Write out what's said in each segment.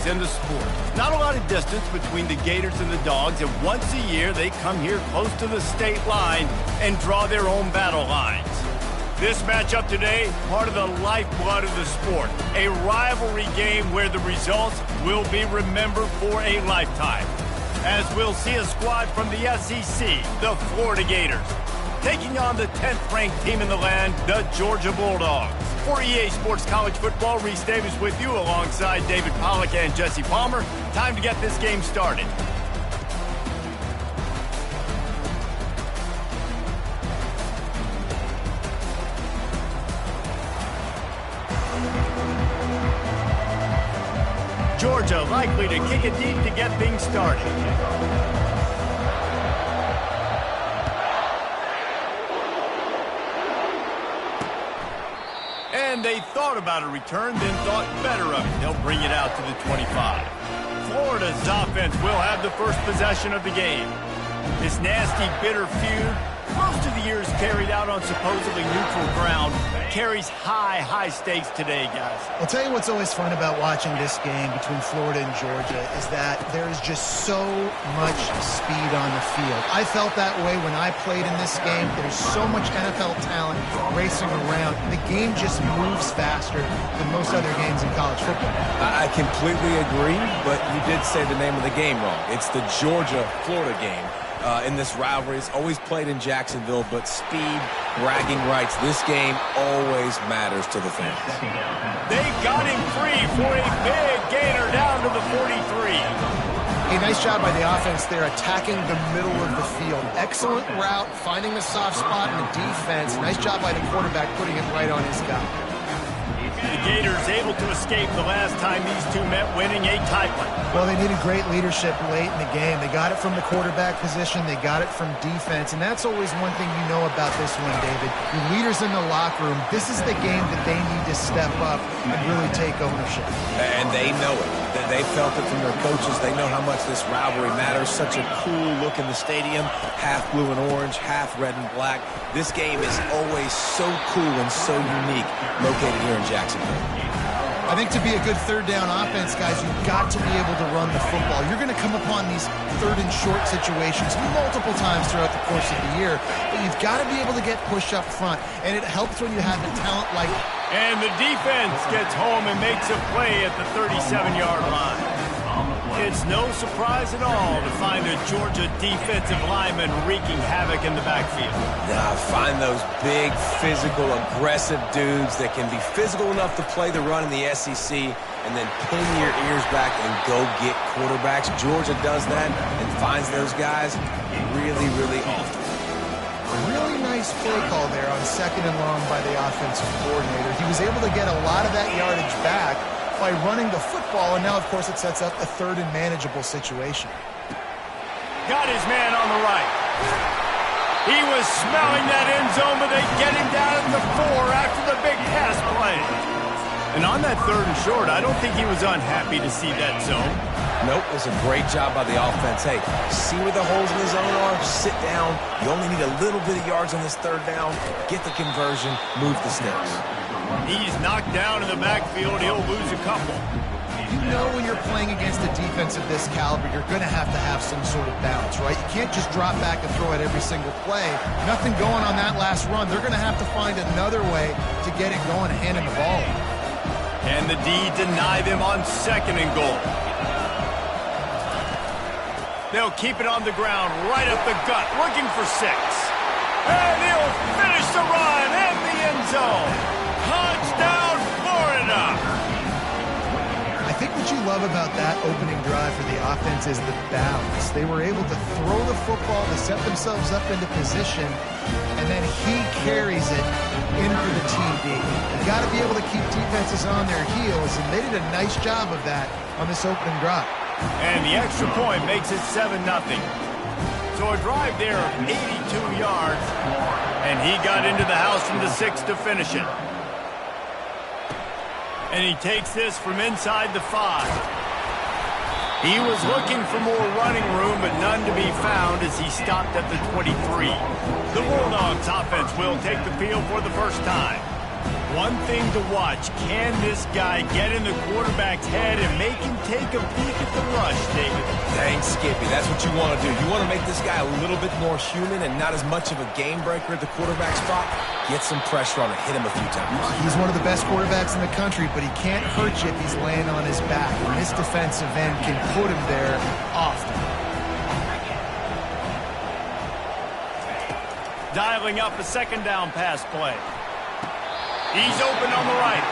rivalries in the sport. Not a lot of distance between the Gators and the Dogs, and once a year they come here close to the state line and draw their own battle lines. This matchup today, part of the lifeblood of the sport. A rivalry game where the results will be remembered for a lifetime. As we'll see a squad from the SEC, the Florida Gators, taking on the 10th-ranked team in the land, the Georgia Bulldogs. For EA Sports College Football, Reese Davis with you alongside David Pollack and Jesse Palmer. Time to get this game started. Georgia likely to kick it deep to get things started. And they thought about a return, then thought better of it. They'll bring it out to the 25. Florida's offense will have the first possession of the game. This nasty, bitter feud, most of the years carried out on supposedly neutral ground, carries high stakes today, guys. I'll tell you what's always fun about watching this game between Florida and Georgia is that there is just so much speed on the field. I felt that way when I played in this game. There's so much NFL talent racing around. The game just moves faster than most other games in college football. I completely agree, but you did say the name of the game wrong. It's the Georgia-Florida game. In this rivalry, it's always played in Jacksonville, but speed, bragging rights, this game always matters to the fans. They got him free for a big gainer down to the 43. A nice job by the offense there, attacking the middle of the field. Excellent route, finding the soft spot in the defense. Nice job by the quarterback putting it right on his guy. The Gators able to escape the last time these two met, winning a tight one. Well, they needed great leadership late in the game. They got it from the quarterback position. They got it from defense. And that's always one thing you know about this one, David. Your leaders in the locker room, this is the game that they need to step up and really take ownership. And they know it. They felt it from their coaches. They know how much this rivalry matters. Such a cool look in the stadium. Half blue and orange, half red and black. This game is always so cool and so unique, located here in Jacksonville. I think to be a good third down offense, guys, you've got to be able to run the football. You're going to come upon these third and short situations multiple times throughout the course of the year, but you've got to be able to get push up front, and it helps when you have the talent like... And the defense gets home and makes a play at the 37-yard line. It's no surprise at all to find a Georgia defensive lineman wreaking havoc in the backfield. Find those big, physical, aggressive dudes that can be physical enough to play the run in the SEC and then pin your ears back and go get quarterbacks. Georgia does that and finds those guys really often. A really nice play call there on second and long by the offensive coordinator. He was able to get a lot of that yardage back by running the football, and now, of course, it sets up a third and manageable situation. Got his man on the right. He was smelling that end zone, but they get him down at the 4 after the big pass play. And on that third and short, I don't think he was unhappy to see that zone. Nope, it was a great job by the offense. Hey, see where the holes in the zone are? Sit down. You only need a little bit of yards on this third down. Get the conversion. Move the sticks. He's knocked down in the backfield. He'll lose a couple. You know when you're playing against a defense of this caliber, you're going to have some sort of balance, right? You can't just drop back and throw it every single play. Nothing going on that last run. They're going to have to find another way to get it going and hand him the ball. And the D deny them on second and goal. They'll keep it on the ground, right up the gut, looking for 6. And he'll finish the run in the end zone. Touchdown, Florida! I think what you love about that opening drive for the offense is the balance. They were able to throw the football to set themselves up into position, and then he carries it in for the TD. You got to be able to keep defenses on their heels, and they did a nice job of that on this opening drive. And the extra point makes it 7-0. So a drive there of 82 yards, and he got into the house from the 6 to finish it. And he takes this from inside the 5. He was looking for more running room, but none to be found as he stopped at the 23. The Bulldogs offense will take the field for the first time. One thing to watch, can this guy get in the quarterback's head and make him take a peek at the rush, David? Dang, Skippy, that's what you want to do. You want to make this guy a little bit more human and not as much of a game breaker at the quarterback spot. Get some pressure on him, hit him a few times. He's one of the best quarterbacks in the country, but he can't hurt you if he's laying on his back. And this defensive end can put him there often. Dialing up a second down pass play. He's open on the right.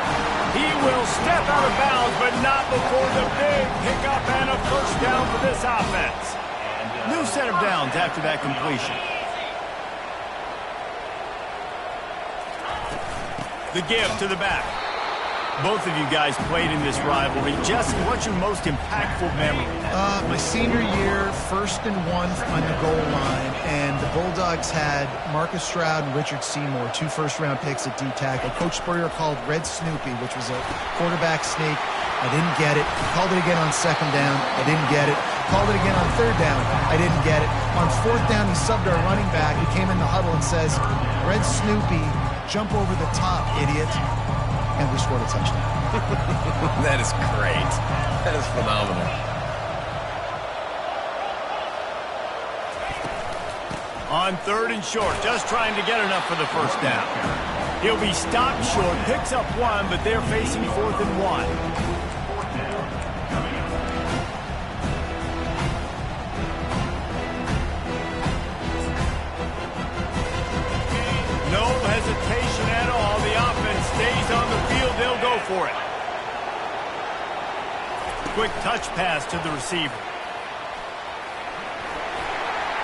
He will step out of bounds, but not before the big pickup and a first down for this offense. New set of downs after that completion. The give to the back. Both of you guys played in this rivalry. Jesse, what's your most impactful memory? My senior year, 1st and 1 on the goal line, and the Bulldogs had Marcus Stroud and Richard Seymour, 2 first-round picks at D-tackle. Coach Spurrier called Red Snoopy, which was a quarterback sneak. I didn't get it. He called it again on 2nd down. I didn't get it. Called it again on 3rd down. I didn't get it. On 4th down, he subbed our running back. He came in the huddle and says, Red Snoopy, jump over the top, idiot. And we scored a touchdown. That is great. That is phenomenal. On 3rd and short, just trying to get enough for the first down. He'll be stopped short, picks up 1, but they're facing 4th and 1. No hesitation at all. The offense stays on the field. They'll go for it. Quick touch pass to the receiver.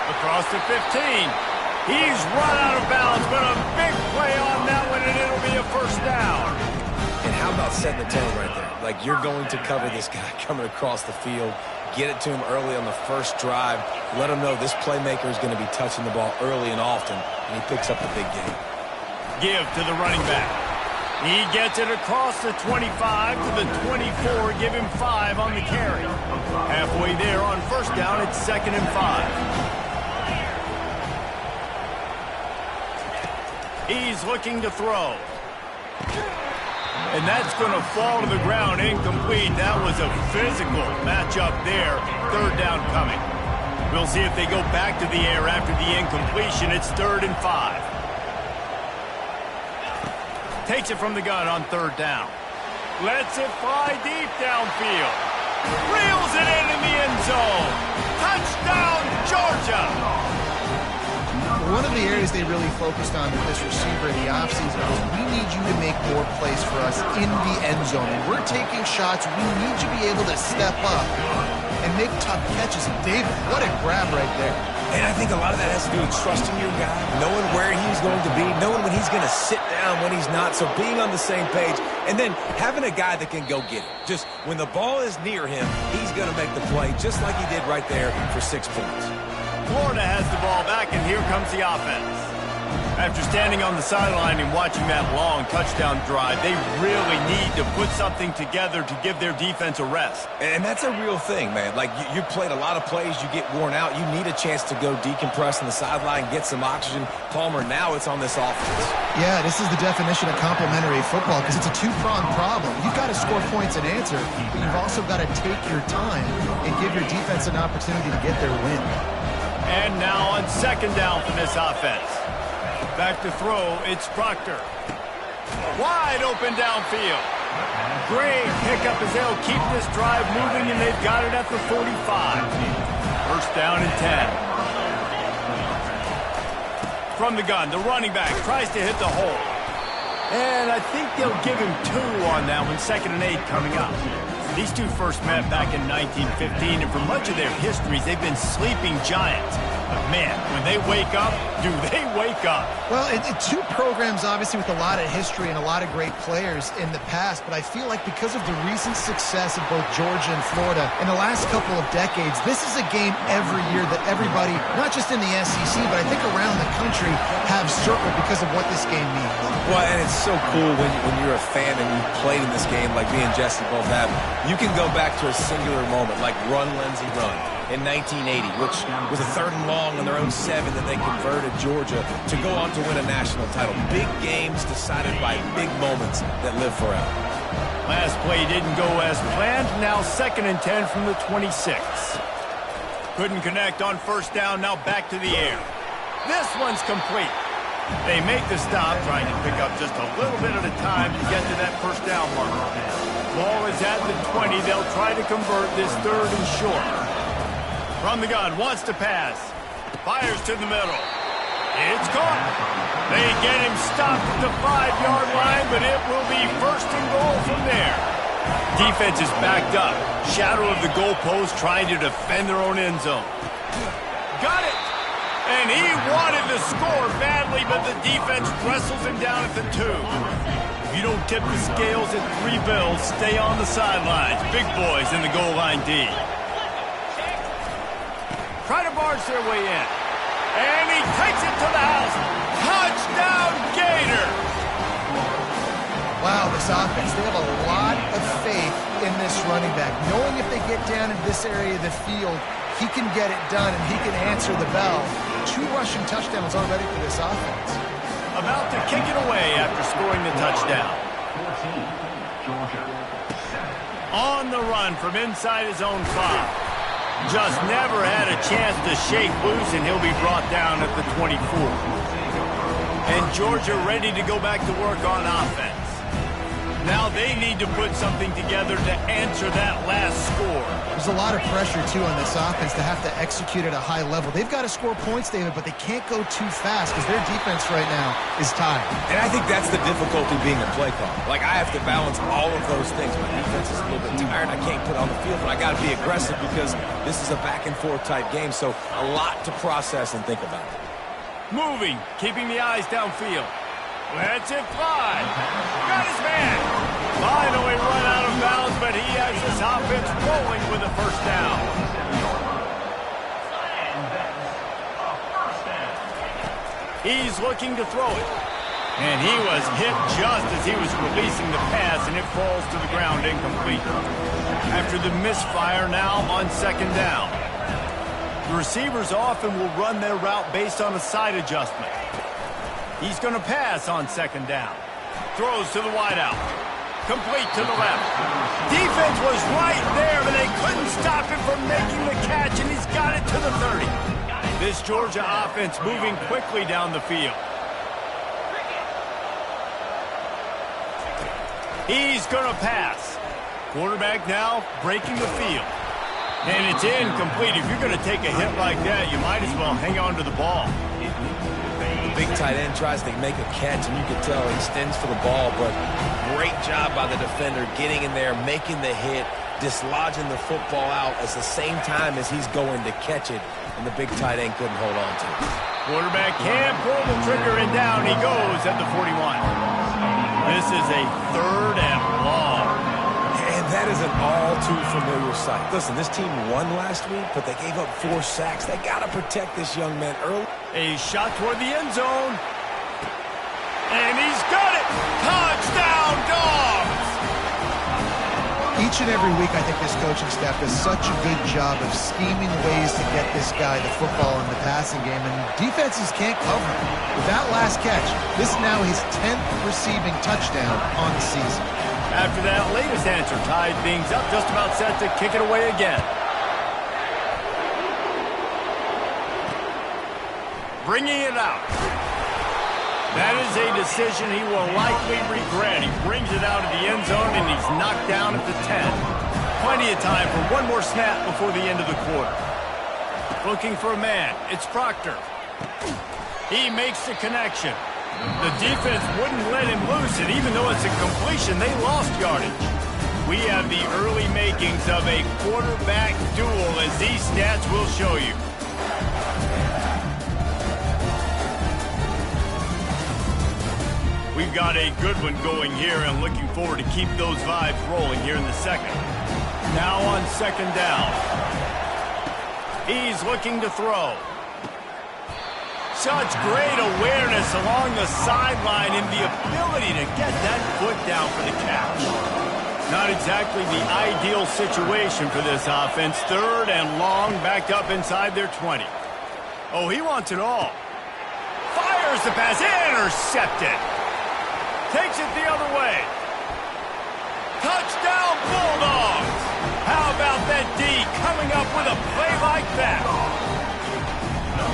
Across the 15. He's run out of bounds, but a big play on that one, and it'll be a first down. And how about setting the tone right there? Like, you're going to cover this guy coming across the field. Get it to him early on the first drive. Let him know this playmaker is going to be touching the ball early and often, and he picks up the big game. Give to the running back. He gets it across the 25 to the 24. Give him 5 on the carry. Halfway there on first down, it's 2nd and 5. He's looking to throw. And that's going to fall to the ground incomplete. That was a physical matchup there. 3rd down coming. We'll see if they go back to the air after the incompletion. It's 3rd and 5. Takes it from the gun on 3rd down. Lets it fly deep downfield. Reels it in the end zone. Touchdown, Georgia! One of the areas they really focused on with this receiver in the offseason was we need you to make more plays for us in the end zone. And we're taking shots. We need you to be able to step up and make tough catches. And David, what a grab right there. And I think a lot of that has to do with trusting your guy, knowing where he's going to be, knowing when he's going to sit down, when he's not. So being on the same page, and then having a guy that can go get it. Just when the ball is near him, he's going to make the play just like he did right there for 6 points. Florida has the ball back, and here comes the offense. After standing on the sideline and watching that long touchdown drive, they really need to put something together to give their defense a rest. And that's a real thing, man. Like, you played a lot of plays, you get worn out. You need a chance to go decompress on the sideline, get some oxygen. Palmer, now it's on this offense. Yeah, this is the definition of complementary football because it's a 2-pronged problem. You've got to score points and answer, but you've also got to take your time and give your defense an opportunity to get their win. And now on 2nd down for this offense. Back to throw, it's Proctor. Wide open downfield. Great pickup as they'll keep this drive moving, and they've got it at the 45. First down and 10. From the gun, the running back tries to hit the hole. And I think they'll give him 2 on that one, 2nd and 8 coming up. These two first met back in 1915, and for much of their histories, they've been sleeping giants. But man, when they wake up, do they wake up? Well, two programs, obviously, with a lot of history and a lot of great players in the past, but I feel like because of the recent success of both Georgia and Florida in the last couple of decades, this is a game every year that everybody, not just in the SEC, but I think around the country, have circled because of what this game means. Well, and it's so cool when you're a fan and you've played in this game like me and Jesse both have. You can go back to a singular moment, like run, Lindsey, run. in 1980, which was a 3rd and long on their own 7 that they converted Georgia to go on to win a national title. Big games decided by big moments that live forever. Last play didn't go as planned. Now 2nd and 10 from the 26. Couldn't connect on 1st down. Now back to the air. This one's complete. They make the stop, trying to pick up just a little bit at a time to get to that 1st down marker. Ball is at the 20. They'll try to convert this 3rd and short. From the gun, wants to pass. Fires to the middle. It's caught. They get him stopped at the 5-yard line, but it will be 1st and goal from there. Defense is backed up. Shadow of the goalpost, trying to defend their own end zone. Got it! And he wanted to score badly, but the defense wrestles him down at the 2. If you don't tip the scales at 3 bills, stay on the sidelines. Big boys in the goal line D. Try to barge their way in. And he takes it to the house. Touchdown, Gator! Wow, this offense, they have a lot of faith in this running back. Knowing if they get down in this area of the field, he can get it done and he can answer the bell. 2 rushing touchdowns already for this offense. About to kick it away after scoring the touchdown. On the run from inside his own 5. Just never had a chance to shake loose, and he'll be brought down at the 24. And Georgia ready to go back to work on offense. Now they need to put something together to answer that last score. There's a lot of pressure, too, on this offense to have to execute at a high level. They've got to score points, David, but they can't go too fast because their defense right now is tired. And I think that's the difficulty being a play caller. Like, I have to balance all of those things. My defense is a little bit tired. I can't put it on the field, but I got to be aggressive because this is a back-and-forth type game, so a lot to process and think about. Moving, keeping the eyes downfield. Lets it fly. Got his man. Finally run out of bounds, but he has this offense rolling with a 1st down. He's looking to throw it. And he was hit just as he was releasing the pass, and it falls to the ground incomplete. After the misfire, now on 2nd down. The receivers often will run their route based on a side adjustment. He's going to pass on 2nd down. Throws to the wideout. Complete to the left. Defense was right there, but they couldn't stop him from making the catch, and he's got it to the 30. This Georgia offense moving quickly down the field. He's going to pass. Quarterback now breaking the field. And it's incomplete. If you're going to take a hit like that, you might as well hang on to the ball. Big tight end tries to make a catch, and you can tell he stands for the ball, but great job by the defender getting in there, making the hit, dislodging the football out at the same time as he's going to catch it, and the big tight end couldn't hold on to it. Quarterback can't pull the trigger, and down he goes at the 41. This is a 3rd and long. And that is an all-too-familiar sight. Listen, this team won last week, but they gave up 4 sacks. They got to protect this young man early. A shot toward the end zone. And he's got it! Touchdown, Dogs! Each and every week, I think this coaching staff does such a good job of scheming ways to get this guy the football in the passing game, and defenses can't cover him. With that last catch, this is now his 10th receiving touchdown on the season. After that latest answer tied things up, just about set to kick it away again. Bringing it out. That is a decision he will likely regret. He brings it out of the end zone, and he's knocked down at the 10. Plenty of time for one more snap before the end of the quarter. Looking for a man. It's Proctor. He makes the connection. The defense wouldn't let him loose, and even though it's a completion, they lost yardage. We have the early makings of a quarterback duel, as these stats will show you. We've got a good one going here, and looking forward to keep those vibes rolling here in the 2nd. Now on 2nd down. He's looking to throw. Such great awareness along the sideline and the ability to get that foot down for the catch. Not exactly the ideal situation for this offense. 3rd and long, backed up inside their 20. Oh, he wants it all. Fires the pass, intercepted. Takes it the other way. Touchdown, Bulldogs. How about that D coming up with a play like that?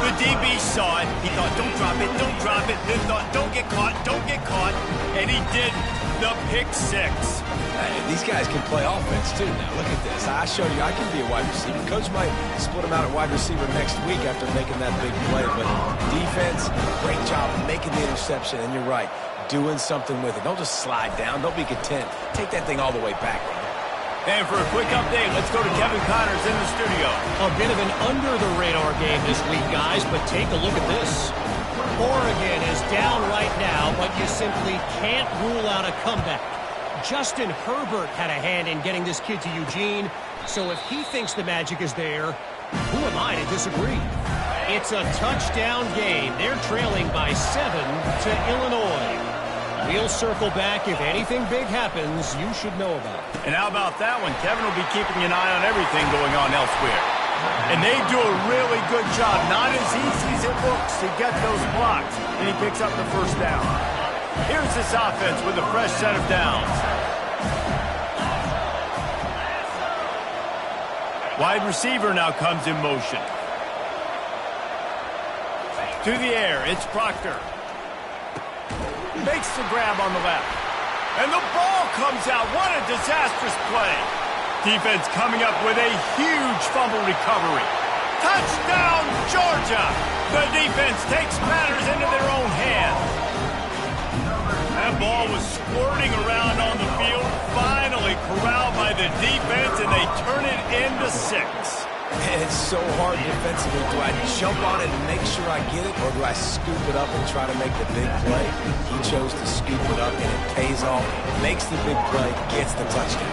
The DB saw it. He thought, don't drop it, don't drop it. Then thought, don't get caught, don't get caught. And he didn't. The pick 6. These guys can play offense, too, now. Look at this. I showed you I can be a wide receiver. Coach might split him out at wide receiver next week after making that big play. But defense, great job making the interception. And you're right, doing something with it. Don't just slide down. Don't be content. Take that thing all the way back. And for a quick update, let's go to Kevin Connors in the studio. A bit of an under-the-radar game this week, guys, but take a look at this. Oregon is down right now, but you simply can't rule out a comeback. Justin Herbert had a hand in getting this kid to Eugene, so if he thinks the magic is there, who am I to disagree? It's a touchdown game. They're trailing by 7 to Illinois. We'll circle back. If anything big happens, you should know about it. And how about that one? Kevin will be keeping an eye on everything going on elsewhere. And they do a really good job. Not as easy as it looks to get those blocks. And he picks up the 1st down. Here's this offense with a fresh set of downs. Wide receiver now comes in motion. To the air, it's Proctor. Makes the grab on the left. And the ball comes out. What a disastrous play. Defense coming up with a huge fumble recovery. Touchdown, Georgia! The defense takes matters into their own hands. That ball was squirting around on the field, finally corralled by the defense, and they turn it into 6. And it's so hard defensively. Do I jump on it and make sure I get it, or do I scoop it up and try to make the big play? He chose to scoop it up, and it pays off, makes the big play, gets the touchdown.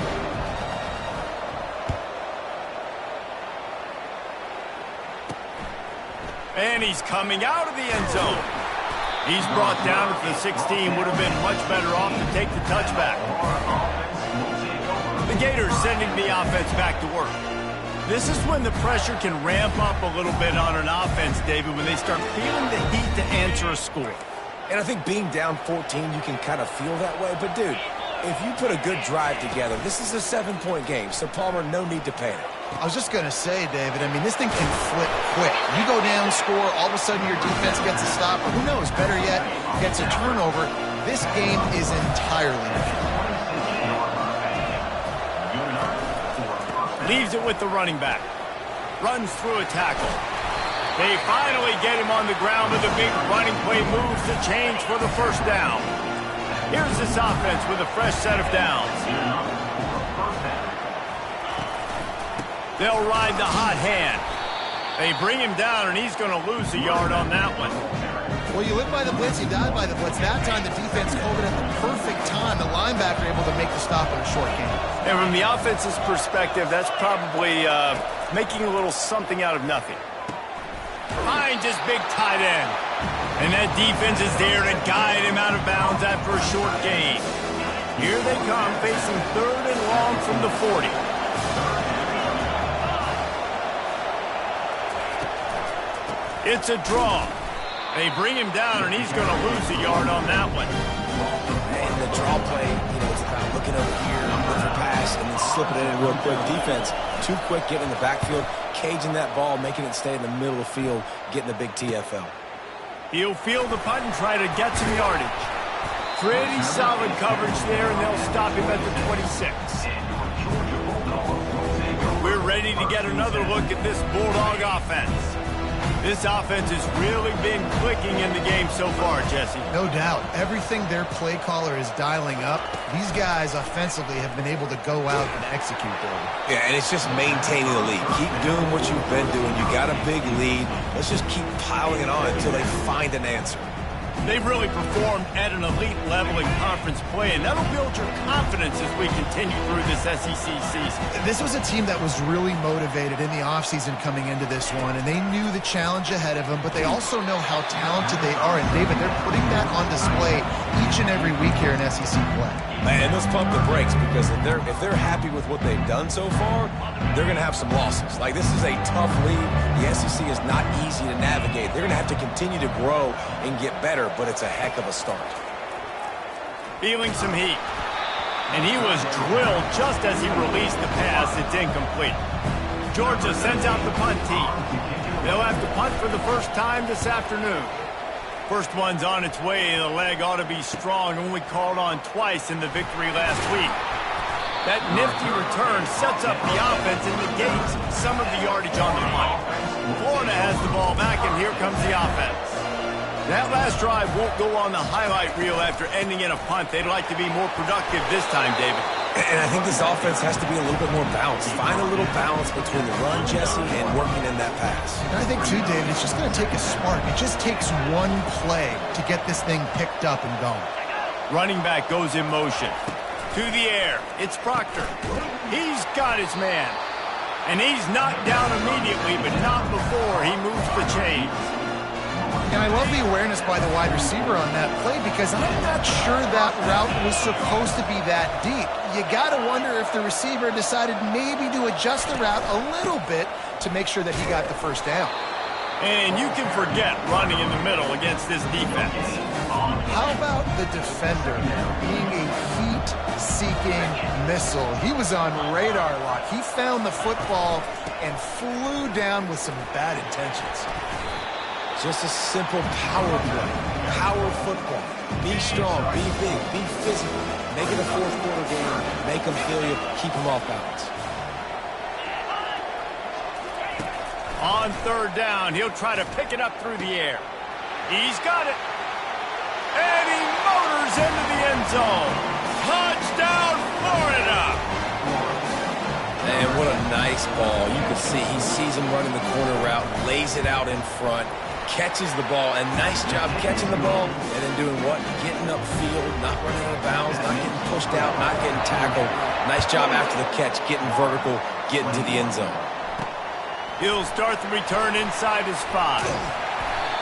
And he's coming out of the end zone. He's brought down at the 16. Would have been much better off to take the touchback. The Gators sending the offense back to work. This is when the pressure can ramp up a little bit on an offense, David, when they start feeling the heat to answer a score. And I think being down 14, you can kind of feel that way. But, dude, if you put a good drive together, this is a 7-point game. So, Palmer, no need to panic. I was just going to say, David, I mean, this thing can flip quick. You go down, score, all of a sudden your defense gets a stop, or who knows, better yet, gets a turnover. This game is entirely different. Leaves it with the running back. Runs through a tackle. They finally get him on the ground with a big running play, moves the change for the 1st down. Here's this offense with a fresh set of downs. They'll ride the hot hand. They bring him down, and he's going to lose a yard on that one. Well, you live by the blitz, you die by the blitz. That time the defense called it at the perfect time. The linebacker able to make the stop in a short game. And from the offense's perspective, that's probably making a little something out of nothing. Finds his big tight end. And that defense is there to guide him out of bounds after a short gain. Here they come, facing 3rd and long from the 40. It's a draw. They bring him down, and he's going to lose a yard on that one. And the draw play, it's about looking over here, looking for pass, and then slipping it in real quick. Defense, too quick getting in the backfield, caging that ball, making it stay in the middle of the field, getting the big TFL. He'll field the punt and try to get some yardage. Pretty solid coverage there, and they'll stop him at the 26. We're ready to get another look at this Bulldog offense. This offense has really been clicking in the game so far, Jesse. No doubt. Everything their play caller is dialing up, these guys offensively have been able to go out and execute there. Yeah, and it's just maintaining the lead. Keep doing what you've been doing. You got a big lead. Let's just keep piling it on until they find an answer. They've really performed at an elite level in conference play, and that'll build your confidence as we continue through this SEC season. This was a team that was really motivated in the offseason coming into this one, and they knew the challenge ahead of them, but they also know how talented they are. And, David, they're putting that on display each and every week here in SEC play. Man, let's pump the brakes, because if they're happy with what they've done so far, they're going to have some losses. Like, this is a tough league. The SEC is not easy to navigate. They're going to have to continue to grow and get better, but it's a heck of a start. Feeling some heat. And he was drilled just as he released the pass. It's incomplete. Georgia sends out the punt team. They'll have to punt for the first time this afternoon. First one's on its way. The leg ought to be strong. Only called on twice in the victory last week. That nifty return sets up the offense and negates some of the yardage on the punt. Florida has the ball back, and here comes the offense. That last drive won't go on the highlight reel after ending in a punt. They'd like to be more productive this time, David. And I think this offense has to be a little bit more balanced. Find a little balance between the run, Jesse, and working in that pass. And I think, too, David, it's just going to take a spark. It just takes one play to get this thing picked up and going. Running back goes in motion. To the air. It's Proctor. He's got his man. And he's knocked down immediately, but not before he moves the chains. And I love the awareness by the wide receiver on that play, because I'm not sure that route was supposed to be that deep. You got to wonder if the receiver decided maybe to adjust the route a little bit to make sure that he got the first down. And you can forget running in the middle against this defense. How about the defender being a heat-seeking missile? He was on radar lock. He found the football and flew down with some bad intentions. Just a simple power play. Power football. Be strong, be big, be physical. Make it a fourth-quarter game. Make them feel you. Keep them off balance. On third down, he'll try to pick it up through the air. He's got it. And he motors into the end zone. Touchdown, Florida! And what a nice ball. You can see he sees him running the corner route, lays it out in front, catches the ball, and nice job catching the ball, and then doing what? Getting upfield, not running out of bounds, not getting pushed out, not getting tackled. Nice job after the catch, getting vertical, getting to the end zone. He'll start the return inside his 5.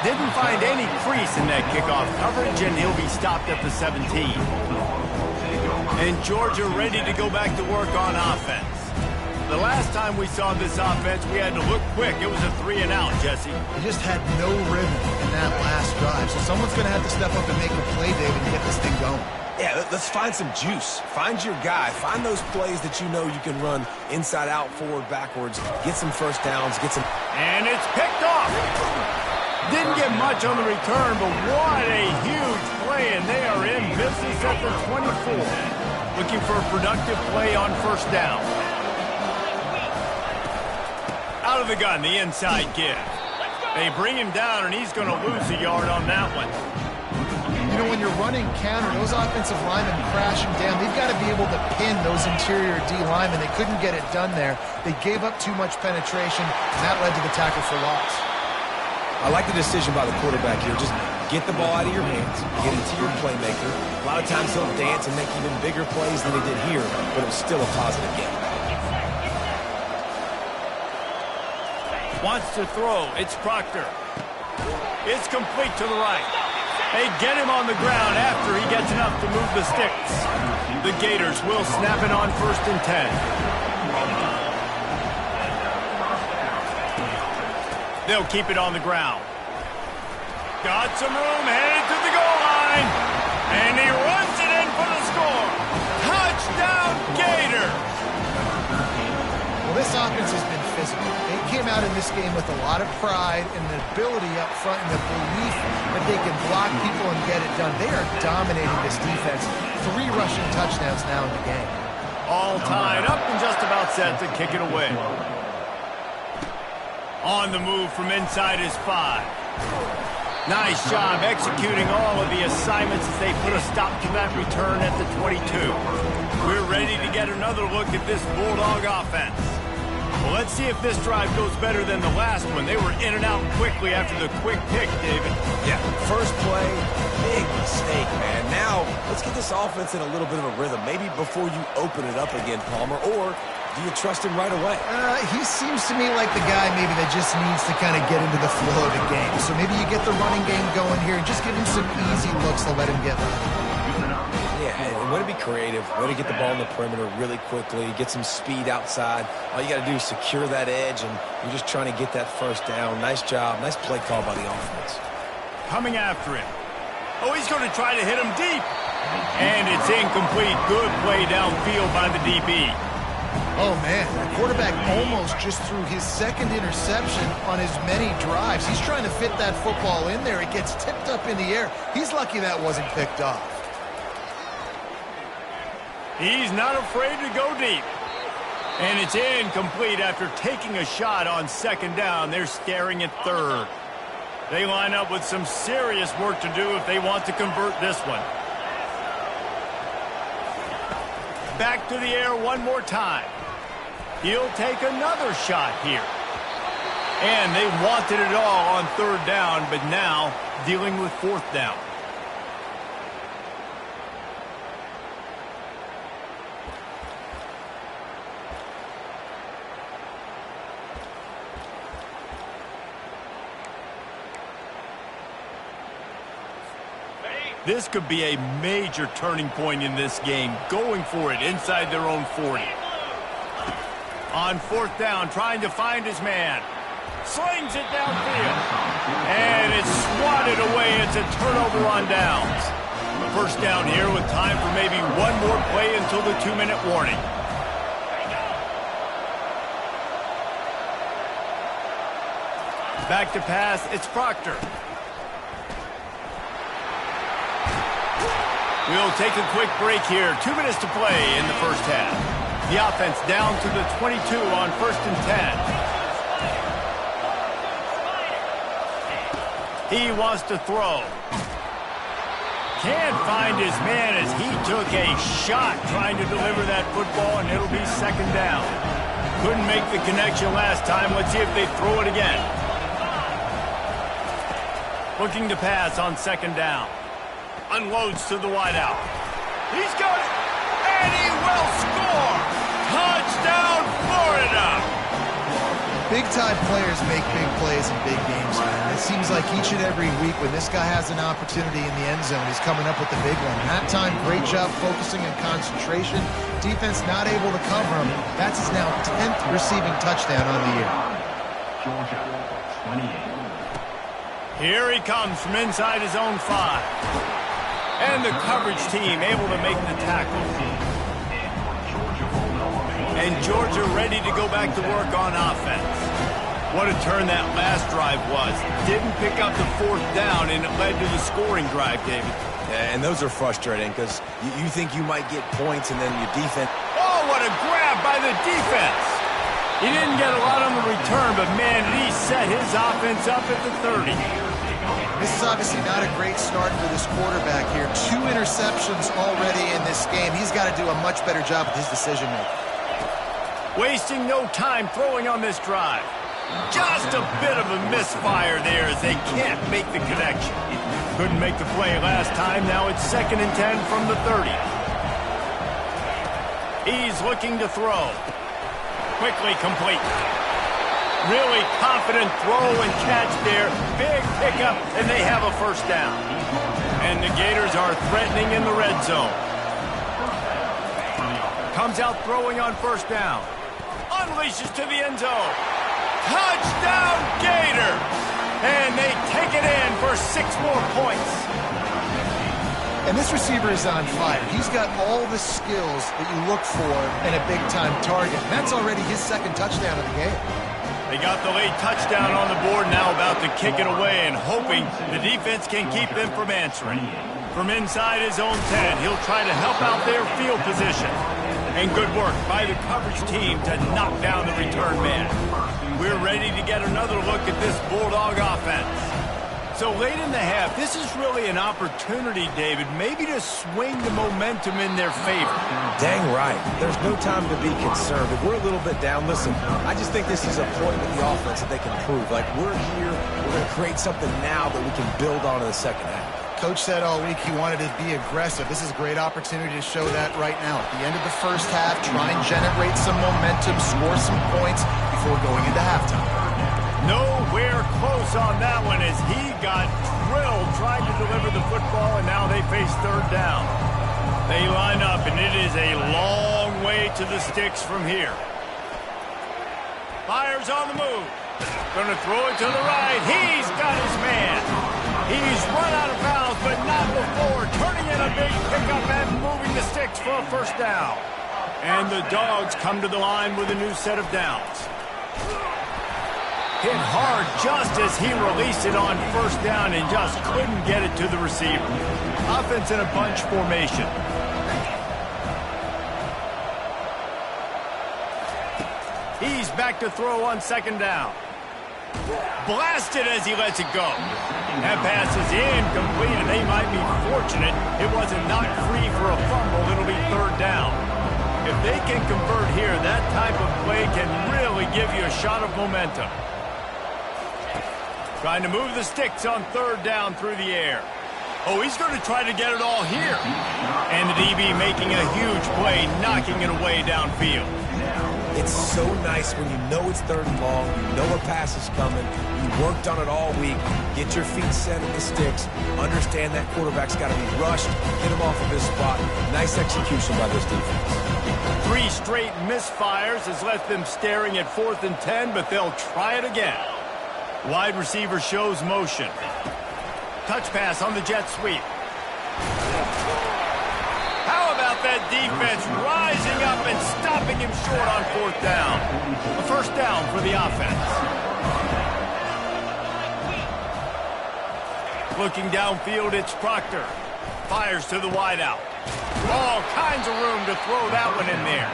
Didn't find any crease in that kickoff coverage, and he'll be stopped at the 17. And Georgia ready to go back to work on offense. The last time we saw this offense, we had to look quick. It was a 3-and-out, Jesse. They just had no rhythm in that last drive. So someone's going to have to step up and make a play, David, and get this thing going. Yeah, let's find some juice. Find your guy. Find those plays that you know you can run inside out, forward, backwards. Get some first downs. Get some... And it's picked off. Didn't get much on the return, but what a huge play, and they are in business at the 24. Looking for a productive play on first down. Out of the gun, the inside give. They bring him down, and he's going to lose a yard on that one. You know, when you're running counter, those offensive linemen crashing down, they've got to be able to pin those interior D linemen. They couldn't get it done there. They gave up too much penetration, and that led to the tackle for loss. I like the decision by the quarterback here. Just get the ball out of your hands, get it to your playmaker. A lot of times he'll dance and make even bigger plays than he did here, but it was still a positive game. Wants to throw. It's Proctor. It's complete to the right. They get him on the ground after he gets enough to move the sticks. The Gators will snap it on 1st and 10. They'll keep it on the ground. Got some room, headed to the goal line. And he runs it in for the score. Touchdown, Gator! Well, this offense has been physical. They came out in this game with a lot of pride and the ability up front and the belief that they can block people and get it done. They are dominating this defense. 3 rushing touchdowns now in the game. All tied up and just about set to kick it away. On the move from inside his 5. Nice job executing all of the assignments as they put a stop to that return at the 22. We're ready to get another look at this Bulldog offense. Well, let's see if this drive goes better than the last one. They were in and out quickly after the quick pick, David. Yeah, first play, big mistake, man. Now, let's get this offense in a little bit of a rhythm. Maybe before you open it up again, Palmer, or do you trust him right away? He seems to me like the guy maybe that just needs to kind of get into the flow of the game. So maybe you get the running game going here and just give him some easy looks to let him get running. and way to be creative, way to get the ball in the perimeter really quickly, get some speed outside. All you got to do is secure that edge, and you're just trying to get that first down. Nice job. Nice play call by the offense. Coming after him. Oh, he's going to try to hit him deep. And it's incomplete. Good play downfield by the DB. Oh, man, the quarterback almost just threw his second interception on as many drives. He's trying to fit that football in there. It gets tipped up in the air. He's lucky that wasn't picked off. He's not afraid to go deep. And it's incomplete after taking a shot on second down. They're staring at third. They line up with some serious work to do if they want to convert this one. Back to the air one more time. He'll take another shot here. And they wanted it all on third down, but now dealing with fourth down. This could be a major turning point in this game, going for it inside their own 40. On fourth down, trying to find his man. Slings it downfield. And it's swatted away. It's a turnover on downs. A first down here with time for maybe one more play until the 2-minute warning. Back to pass, it's Proctor. We'll take a quick break here. 2 minutes to play in the first half. The offense down to the 22 on 1st and 10. He wants to throw. Can't find his man as he took a shot trying to deliver that football, and it'll be second down. Couldn't make the connection last time. Let's see if they throw it again. Looking to pass on second down. Unloads to the wideout. He's got it, and he will score! Touchdown, Florida! Big-time players make big plays in big games, man. It seems like each and every week when this guy has an opportunity in the end zone, he's coming up with the big one. That time, great job focusing and concentration. Defense not able to cover him. That's his now 10th receiving touchdown on the year. Georgia, 28. Here he comes from inside his own 5. And the coverage team able to make the tackle. And Georgia ready to go back to work on offense. What a turn that last drive was. Didn't pick up the fourth down, and it led to the scoring drive, David. Yeah, and those are frustrating because you think you might get points, and then your defense... Oh, what a grab by the defense. He didn't get a lot on the return, but, man, did he set his offense up at the 30. This is obviously not a great start for this quarterback here. 2 interceptions already in this game. He's got to do a much better job with his decision-making. Wasting no time throwing on this drive. Just a bit of a misfire there as they can't make the connection. Couldn't make the play last time. Now it's 2nd and 10 from the 30. He's looking to throw. Quickly complete. Really confident throw and catch there. Big pickup, and they have a first down. And the Gators are threatening in the red zone. Comes out throwing on first down. Unleashes to the end zone. Touchdown, Gator! And they take it in for 6 more points. And this receiver is on fire. He's got all the skills that you look for in a big-time target. And that's already his 2nd touchdown of the game. They got the late touchdown on the board, now about to kick it away and hoping the defense can keep them from answering. From inside his own 10, he'll try to help out their field position. And good work by the coverage team to knock down the return man. We're ready to get another look at this Bulldog offense. So late in the half, this is really an opportunity, David, maybe to swing the momentum in their favor. Dang right. There's no time to be concerned. If we're a little bit down, listen, I just think this is a point with the offense that they can prove. Like, we're here, we're going to create something now that we can build on in the second half. Coach said all week he wanted to be aggressive. This is a great opportunity to show that right now. At the end of the first half, try and generate some momentum, score some points before going into halftime. Nowhere close on that one as he got drilled trying to deliver the football, and now they face third down. They line up, and it is a long way to the sticks from here. Fires on the move. Going to throw it to the right. He's got his man. He's run out of bounds, but not before turning in a big pickup and moving the sticks for a first down. And the Dogs come to the line with a new set of downs. Hit hard just as he released it on first down and just couldn't get it to the receiver. Offense in a bunch formation. He's back to throw on second down. Blasted as he lets it go. That pass is incomplete, and they might be fortunate it wasn't knocked free for a fumble. It'll be third down. If they can convert here, that type of play can really give you a shot of momentum. Trying to move the sticks on third down through the air. Oh, he's going to try to get it all here. And the DB making a huge play, knocking it away downfield. It's so nice when you know it's third and long, you know a pass is coming, you worked on it all week, get your feet set in the sticks, understand that quarterback's got to be rushed, get him off of his spot. Nice execution by this defense. 3 straight misfires has left them staring at 4th and 10, but they'll try it again. Wide receiver shows motion. Touch pass on the jet sweep. How about that defense rising up and stopping him short on 4th down? A first down for the offense. Looking downfield, it's Proctor. Fires to the wideout. All kinds of room to throw that one in there.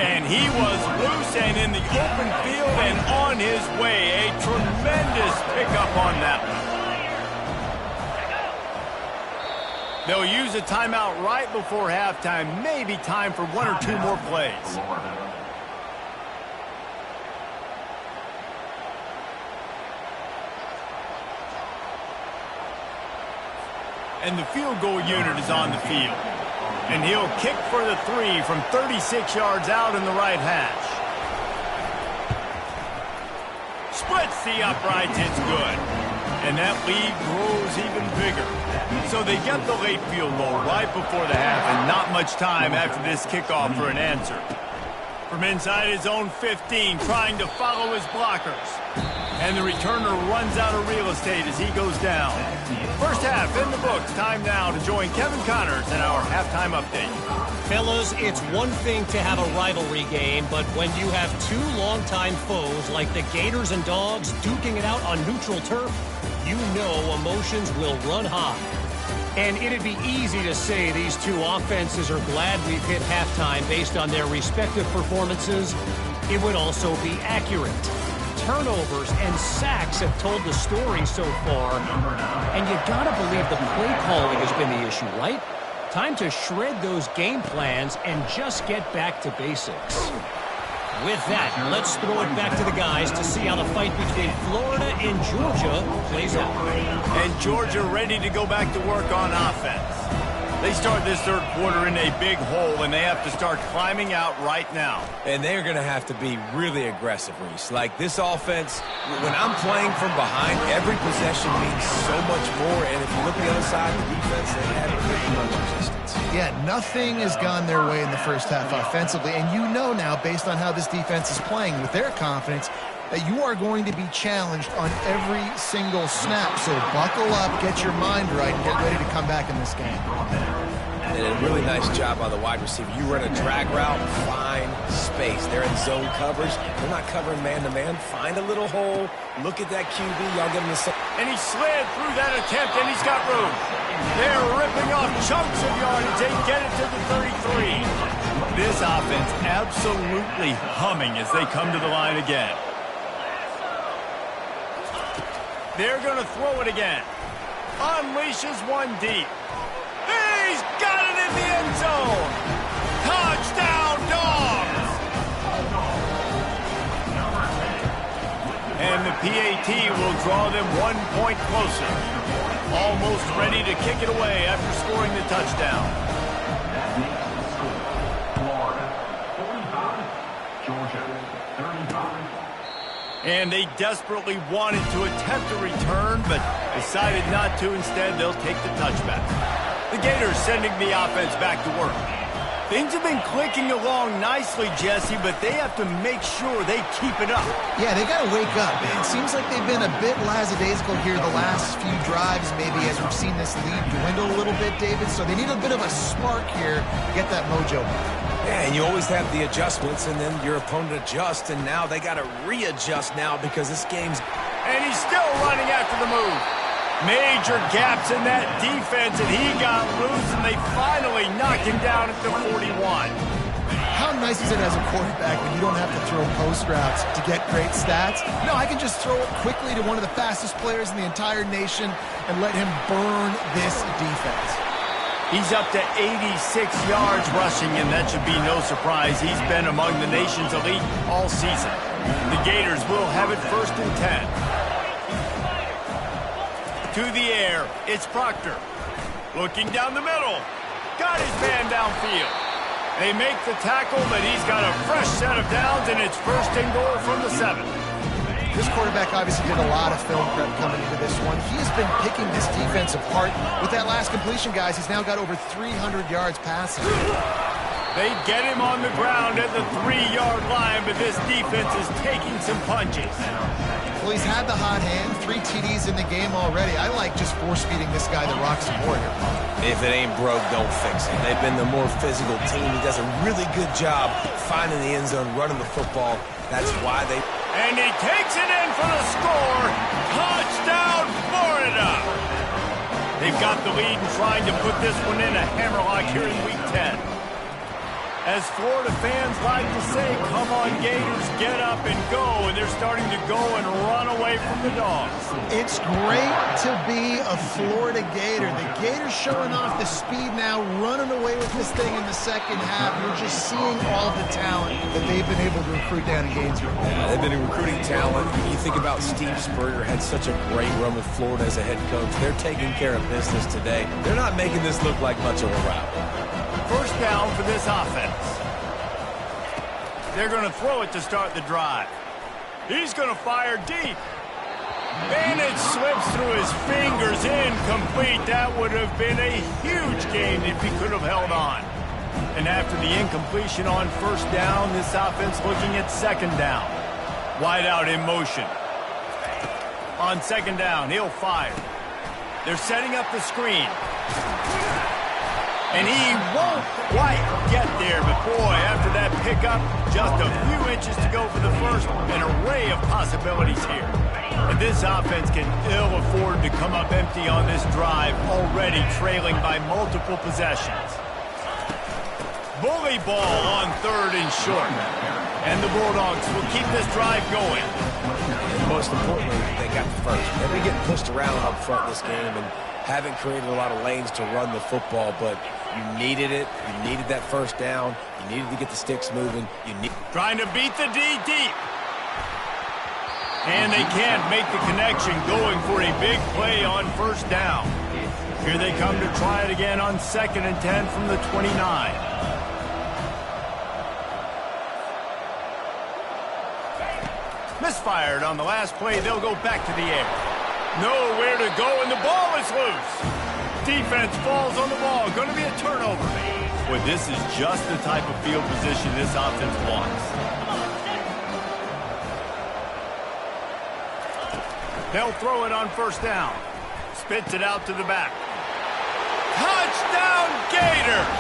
And he was loose and in the open field and on his way. A tremendous pickup on that one. They'll use a timeout right before halftime. Maybe time for 1 or 2 more plays. And the field goal unit is on the field. And he'll kick for the 3 from 36 yards out in the right hash. Splits the uprights, it's good. And that lead grows even bigger. So they get the late field goal right before the half and not much time after this kickoff for an answer. From inside his own 15, trying to follow his blockers. And the returner runs out of real estate as he goes down. First half in the books. Time now to join Kevin Connors in our halftime update. Fellas, it's one thing to have a rivalry game, but when you have 2 longtime foes like the Gators and Dogs duking it out on neutral turf, you know emotions will run high. And it'd be easy to say these 2 offenses are glad we've hit halftime based on their respective performances. It would also be accurate. Turnovers and sacks have told the story so far. And you gotta believe the play calling has been the issue, right? Time to shred those game plans and just get back to basics. With that, let's throw it back to the guys to see how the fight between Florida and Georgia plays out. And Georgia ready to go back to work on offense. They start this third quarter in a big hole, and they have to start climbing out right now. And they're going to have to be really aggressive, Reese. Like this offense, when I'm playing from behind, every possession means so much more. And if you look at the other side of the defense, they have pretty much resistance. Yeah, nothing has gone their way in the first half offensively. And you know now, based on how this defense is playing with their confidence, that you are going to be challenged on every single snap. So buckle up, get your mind right, and get ready to come back in this game. And a really nice job by the wide receiver. You run a drag route, find space. They're in zone coverage. They're not covering man-to-man. Find a little hole. Look at that QB. Y'all give him the same. And he slid through that attempt, and he's got room. They're ripping off chunks of yardage. They get it to the 33. This offense absolutely humming as they come to the line again. They're going to throw it again. Unleashes one deep. He's got it in the end zone. Touchdown, Dogs! And the PAT will draw them 1 point closer. Almost ready to kick it away after scoring the touchdown. Florida, 45. Georgia, 35. And they desperately wanted to attempt a return, but decided not to. Instead, they'll take the touchback. The Gators sending the offense back to work. Things have been clicking along nicely, Jesse, but they have to make sure they keep it up. Yeah, they got to wake up. It seems like they've been a bit lackadaisical here the last few drives, maybe, as we've seen this lead dwindle a little bit, David. So they need a bit of a spark here to get that mojo back. Yeah, and you always have the adjustments, and then your opponent adjusts, and now they got to readjust now because this game's... And he's still running after the move. Major gaps in that defense, and he got loose, and they finally knocked him down at the 41. How nice is it as a quarterback when you don't have to throw post routes to get great stats? No, I can just throw it quickly to one of the fastest players in the entire nation and let him burn this defense. He's up to 86 yards rushing, and that should be no surprise. He's been among the nation's elite all season. The Gators will have it 1st and 10. To the air, it's Proctor. Looking down the middle. Got his man downfield. They make the tackle, but he's got a fresh set of downs, and it's 1st and goal from the 7. This quarterback obviously did a lot of film prep coming into this one. He has been picking this defense apart. With that last completion, guys, he's now got over 300 yards passing. They get him on the ground at the 3-yard line, but this defense is taking some punches. Well, he's had the hot hand, 3 TDs in the game already. I like just force-feeding this guy the rock some more here. If it ain't broke, don't fix it. They've been the more physical team. He does a really good job finding the end zone, running the football. That's why they... And he takes it in for the score. Touchdown, Florida! They've got the lead and trying to put this one in a hammerlock here in Week 10. As Florida fans like to say, come on, Gators, get up and go. And they're starting to go and run away from the Dogs. It's great to be a Florida Gator. The Gators showing off the speed now, running away with this thing in the second half. You're just seeing all the talent that they've been able to recruit down in Gainesville. Yeah, they've been recruiting talent. You think about Steve Spurrier, had such a great run with Florida as a head coach. They're taking care of business today. They're not making this look like much of a rout. 1st down for this offense. They're going to throw it to start the drive. He's going to fire deep. And it slips through his fingers, incomplete. That would have been a huge gain if he could have held on. And after the incompletion on 1st down, this offense looking at 2nd down. Wide out in motion. On 2nd down, he'll fire. They're setting up the screen. And he won't quite get there, but boy, after that pickup, just a few inches to go for the first, an array of possibilities here. And this offense can ill afford to come up empty on this drive, already trailing by multiple possessions. Bully ball on 3rd and short. And the Bulldogs will keep this drive going. And most importantly, they got the first. They've been getting pushed around up front this game and haven't created a lot of lanes to run the football, but you needed it. You needed that 1st down. You needed to get the sticks moving. Trying to beat the D deep. And they can't make the connection, going for a big play on 1st down. Here they come to try it again on 2nd and 10 from the 29. Misfired on the last play. They'll go back to the air. Nowhere to go, and the ball is loose. Defense falls on the ball. Going to be a turnover. Boy, this is just the type of field position this offense wants. They'll throw it on 1st down. Spits it out to the back. Touchdown, Gators!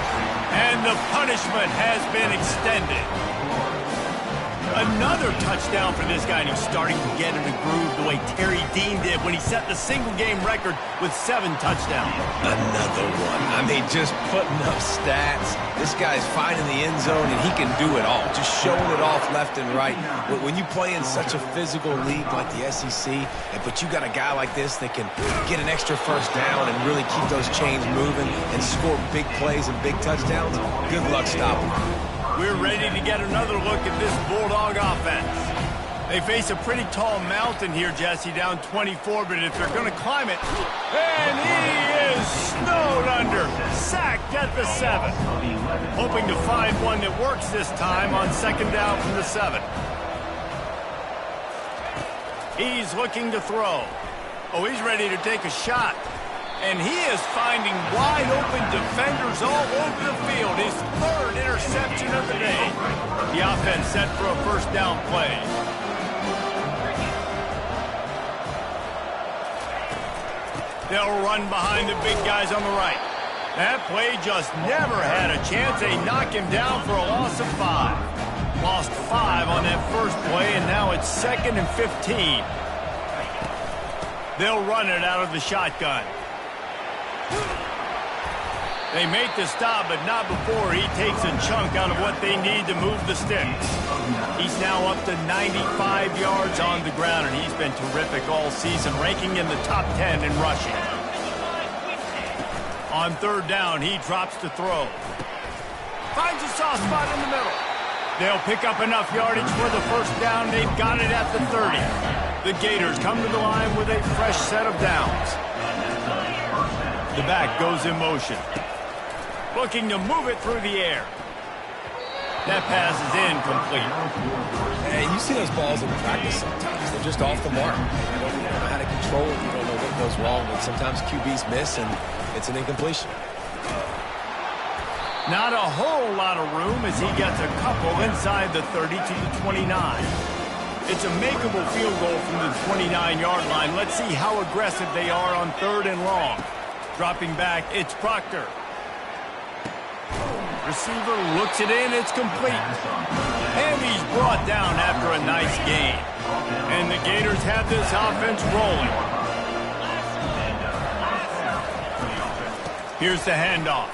And the punishment has been extended. Another touchdown for this guy, and he's starting to get in a groove the way Terry Dean did when he set the single-game record with 7 touchdowns. Another one. I mean, just putting up stats. This guy's finding the end zone, and he can do it all. Just showing it off left and right. When you play in such a physical league like the SEC, but you got a guy like this that can get an extra 1st down and really keep those chains moving and score big plays and big touchdowns, good luck stopping him. We're ready to get another look at this Bulldog offense. They face a pretty tall mountain here, Jesse, down 24, but if they're going to climb it, and he is snowed under, sacked at the 7. Hoping to find one that works this time on 2nd down from the 7. He's looking to throw. Oh, he's ready to take a shot. And he is finding wide-open defenders all over the field. His third interception of the day. The offense set for a first down play. They'll run behind the big guys on the right. That play just never had a chance. They knock him down for a loss of 5. Lost 5 on that first play, and now it's 2nd and 15. They'll run it out of the shotgun. They make the stop, but not before he takes a chunk out of what they need to move the sticks. He's now up to 95 yards on the ground, and he's been terrific all season, ranking in the top 10 in rushing. On third down, he drops to throw. Finds a soft spot in the middle. They'll pick up enough yardage for the first down. They've got it at the 30. The Gators come to the line with a fresh set of downs. The back goes in motion. Looking to move it through the air. That pass is incomplete. Hey, you see those balls in practice sometimes. They're just off the mark. You don't know how to control it. You don't know what goes wrong. And sometimes QBs miss, and it's an incompletion. Not a whole lot of room as he gets a couple inside the 30 to the 29. It's a makeable field goal from the 29-yard line. Let's see how aggressive they are on 3rd and long. Dropping back, it's Proctor. Receiver looks it in, it's complete. And he's brought down after a nice gain. And the Gators have this offense rolling. Here's the handoff.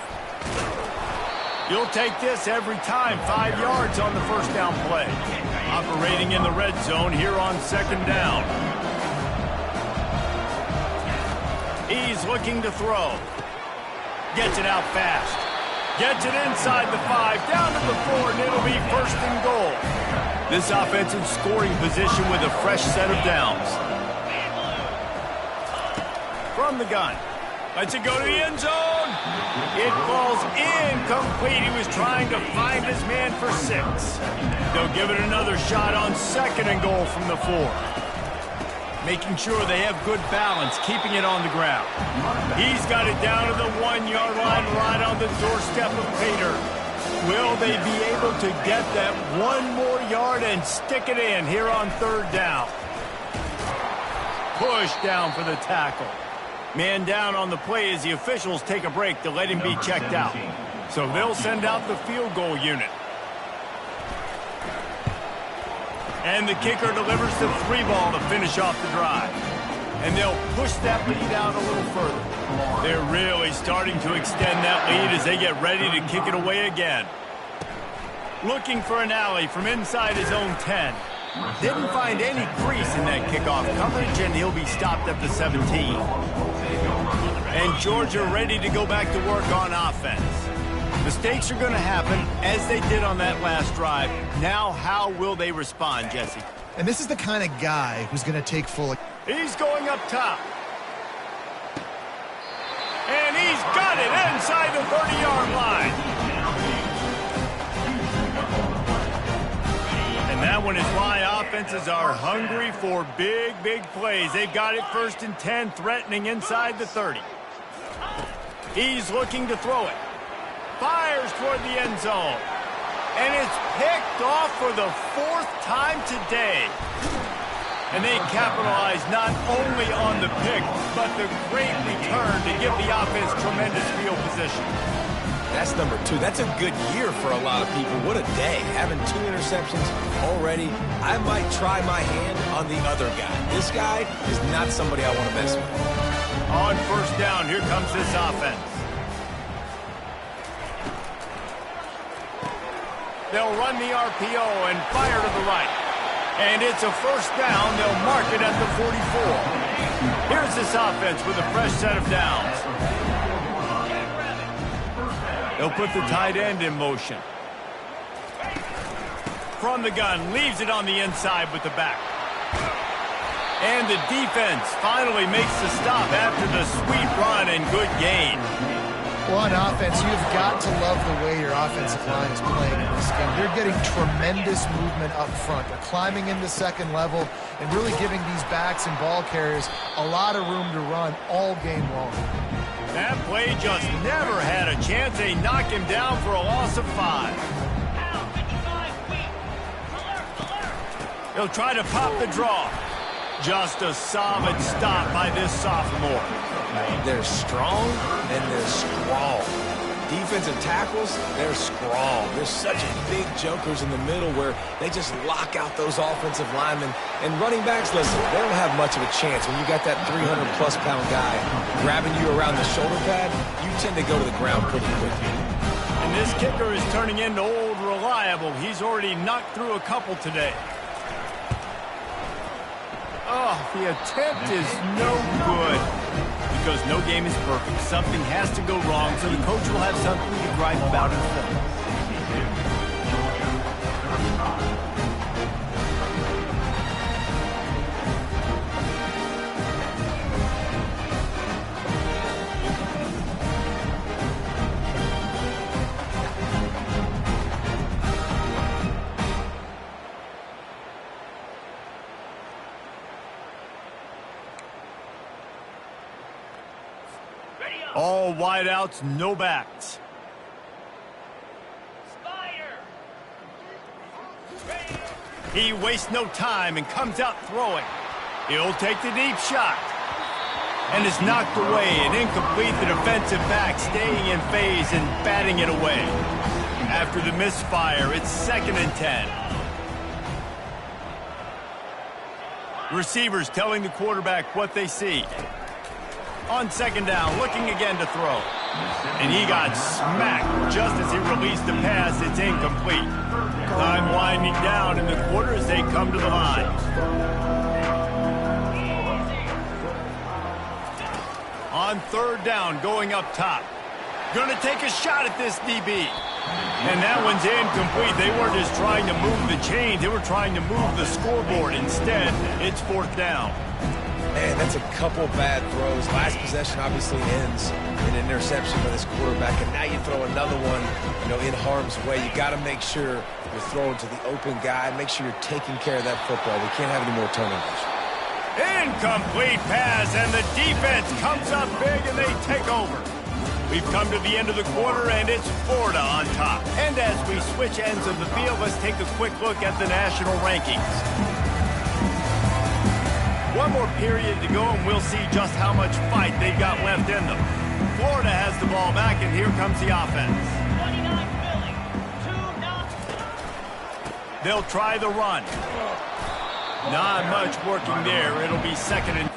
You'll take this every time. 5 yards on the first down play. Operating in the red zone here on 2nd down. He's looking to throw. Gets it out fast. Gets it inside the 5, down to the 4, and it'll be 1st and goal. This offense in scoring position with a fresh set of downs. From the gun. Lets it go to the end zone. It falls incomplete. He was trying to find his man for 6. They'll give it another shot on 2nd and goal from the 4. Making sure they have good balance, keeping it on the ground. He's got it down to the 1-yard line, right on the doorstep of Pater. Will they be able to get that 1 more yard and stick it in here on 3rd down? Push down for the tackle. Man down on the play as the officials take a break to let him be checked out. So they'll send out the field goal unit. And the kicker delivers the 3 ball to finish off the drive. And they'll push that lead out a little further. They're really starting to extend that lead as they get ready to kick it away again. Looking for an alley from inside his own 10. Didn't find any crease in that kickoff coverage, and he'll be stopped at the 17. And Georgia ready to go back to work on offense. Mistakes are going to happen, as they did on that last drive. Now, how will they respond, Jesse? And this is the kind of guy who's going to take full... He's going up top. And he's got it inside the 30-yard line. And that one is why offenses are hungry for big, big plays. They've got it 1st and 10, threatening inside the 30. He's looking to throw it. Fires toward the end zone. And it's picked off for the 4th time today. And they capitalize not only on the pick, but the great return to give the offense tremendous field position. That's number 2. That's a good year for a lot of people. What a day. Having 2 interceptions already. I might try my hand on the other guy. This guy is not somebody I want to mess with. On 1st down, here comes this offense. They'll run the RPO and fire to the right. And it's a 1st down. They'll mark it at the 44. Here's this offense with a fresh set of downs. They'll put the tight end in motion. From the gun, leaves it on the inside with the back. And the defense finally makes the stop after the sweet run and good gain. Well, on offense, you've got to love the way your offensive line is playing in this game. They're getting tremendous movement up front. They're climbing into 2nd level and really giving these backs and ball carriers a lot of room to run all game long. That play just never had a chance. They knock him down for a loss of 5. He'll try to pop the draw. Just a solid stop by this sophomore. They're strong and they're strong. Defensive tackles, they're strong. There's such big jokers in the middle where they just lock out those offensive linemen. And running backs, listen, they don't have much of a chance. When you got that 300-plus pound guy grabbing you around the shoulder pad, you tend to go to the ground pretty quickly. And this kicker is turning into old reliable. He's already knocked through a couple today. Oh, the attempt is no good. Because no game is perfect. Something has to go wrong, so the coach will have something to gripe about in film. All wideouts, no backs. He wastes no time and comes out throwing. He'll take the deep shot. And is knocked away and incomplete. The defensive back staying in phase and batting it away. After the misfire, it's 2nd and 10. Receivers telling the quarterback what they see. On 2nd down, looking again to throw. And he got smacked just as he released the pass. It's incomplete. Time winding down in the quarter as they come to the line. On 3rd down, going up top. Going to take a shot at this DB. And that one's incomplete. They weren't just trying to move the chains. They were trying to move the scoreboard. Instead, it's 4th down. Man, that's a couple bad throws. Last possession obviously ends in an interception by this quarterback, and now you throw another one, in harm's way. You got to make sure you're throwing to the open guy. Make sure you're taking care of that football. We can't have any more turnovers. Incomplete pass, and the defense comes up big, and they take over. We've come to the end of the quarter, and it's Florida on top. And as we switch ends of the field, let's take a quick look at the national rankings. One more period to go, and we'll see just how much fight they've got left in them. Florida has the ball back, and here comes the offense. 29 Philly, 2-0. They'll try the run. Not much working there. It'll be 2nd and...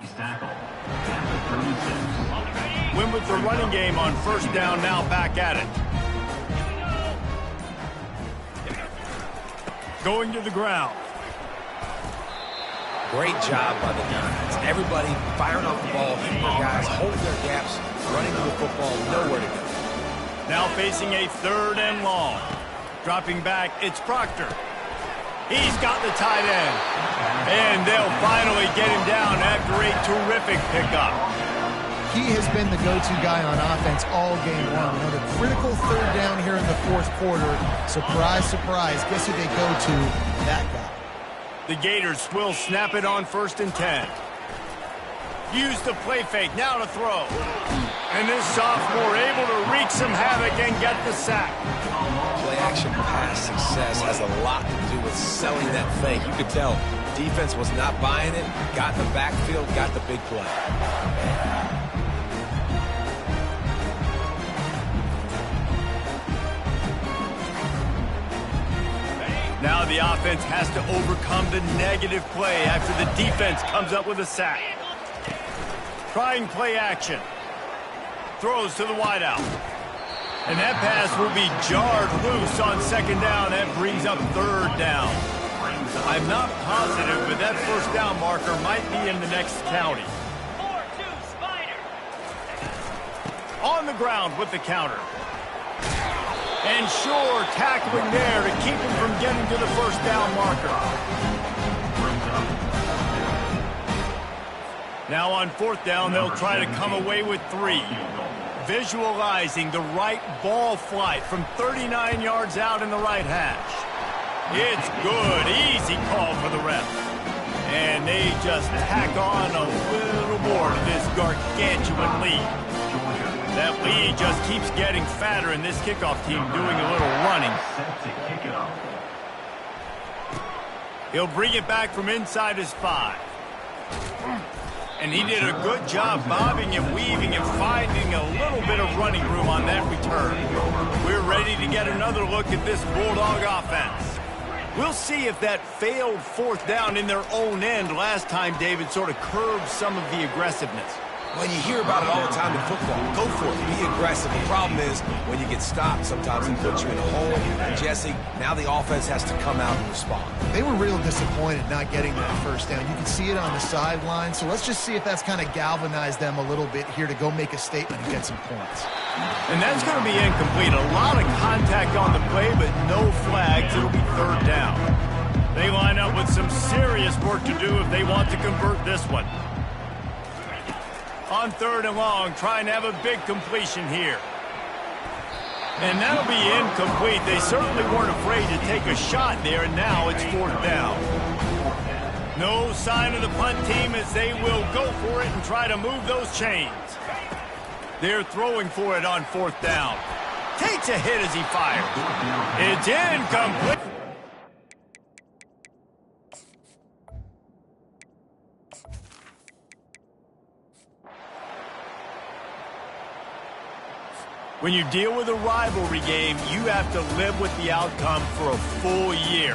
He's tackled at the 36. Win with the running game on first down, now back at it. Going to the ground. Great job by the defense. Everybody firing off the ball, hitting their guys, holding their gaps, running to the football, nowhere to go. Now facing a 3rd and long. Dropping back, it's Proctor. He's got the tight end. And they'll finally get him down after a terrific pickup. He has been the go-to guy on offense all game long. Another critical 3rd down here in the 4th quarter. Surprise, surprise. Guess who they go to? That guy. The Gators will snap it on 1st and 10. Use the play fake, now to throw. And this sophomore able to wreak some havoc and get the sack. Play action pass success has a lot to do with selling that fake. You could tell defense was not buying it, got in the backfield, got the big play. Now the offense has to overcome the negative play after the defense comes up with a sack. Trying play action. Throws to the wideout. And that pass will be jarred loose on 2nd down. That brings up 3rd down. I'm not positive, but that 1st down marker might be in the next county. 4-2 Spider. On the ground with the counter. And sure, tackling there to keep him from getting to the 1st down marker. Now on 4th down, they'll try to come away with 3. Visualizing the right ball flight from 39 yards out in the right hash. It's good. Easy call for the ref. And they just tack on a little more to this gargantuan lead. That lead just keeps getting fatter, and this kickoff team doing a little running. Set to kick it off. He'll bring it back from inside his 5. And he did a good job bobbing and weaving and finding a little bit of running room on that return. We're ready to get another look at this Bulldog offense. We'll see if that failed 4th down in their own end last time, David, sort of curbed some of the aggressiveness. Well, you hear about it all the time in football. Go for it. Be aggressive. The problem is when you get stopped, sometimes it puts you in a hole. And Jesse, now the offense has to come out and respond. They were real disappointed not getting that 1st down. You can see it on the sideline. So let's just see if that's kind of galvanized them a little bit here to go make a statement and get some points. And that's going to be incomplete. A lot of contact on the play, but no flags. It'll be 3rd down. They line up with some serious work to do if they want to convert this one. On 3rd and long, trying to have a big completion here. And that'll be incomplete. They certainly weren't afraid to take a shot there, and now it's 4th down. No sign of the punt team as they will go for it and try to move those chains. They're throwing for it on 4th down. Takes a hit as he fires. It's incomplete. When you deal with a rivalry game, you have to live with the outcome for a full year.